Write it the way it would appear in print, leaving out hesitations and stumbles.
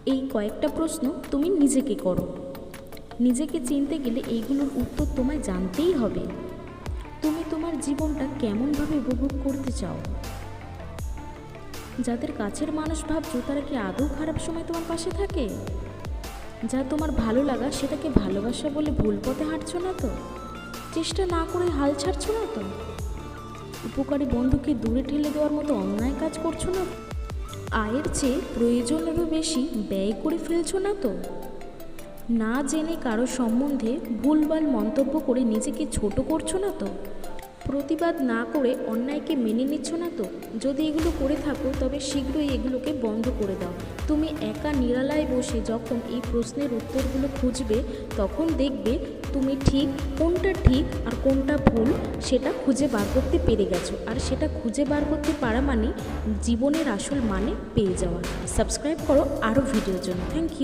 এই কয়েকটা প্রশ্ন তুমি নিজেকে করো। নিজেকে চিনতে গেলে এইগুলোর উত্তর তোমায় জানতেই হবে। তুমি তোমার জীবনটা কেমনভাবে উপভোগ করতে চাও? যাদের কাছের মানুষ ভাবছো তারা কি আদৌ খারাপ সময় তোমার পাশে থাকে? যা তোমার ভালো লাগা সেটাকে ভালোবাসা বলে ভুল পথে হাঁটছো না তো? চেষ্টা না করে হাল ছাড়ছো না তো? উপকারী বন্ধুকে দূরে ঠেলে দেওয়ার মতো অন্যায় কাজ করছো না? আয়ের চেয়ে প্রয়োজনেরও বেশি ব্যয় করে ফেলছো না তো? না জেনে কারো সম্বন্ধে ভুলভাল মন্তব্য করে নিজেকে ছোট করছো না তো? প্রতিবাদ না করে অন্যায়কে মেনে নিচ্ছ না তো? যদি এগুলো করে থাকো তবে শীঘ্রই এগুলোকে বন্ধ করে দাও। তুমি একা নিরালায় বসে যখন এই প্রশ্নের উত্তরগুলো খুঁজবে তখন দেখবে তুমি কোনটা ঠিক আর কোনটা ভুল সেটা খুঁজে বার করতে পেরে গেছো। আর সেটা খুঁজে বার করতে পারা মানে জীবনের আসল মানে পেয়ে যাওয়া। সাবস্ক্রাইব করো আরও ভিডিওর জন্য। Thank you.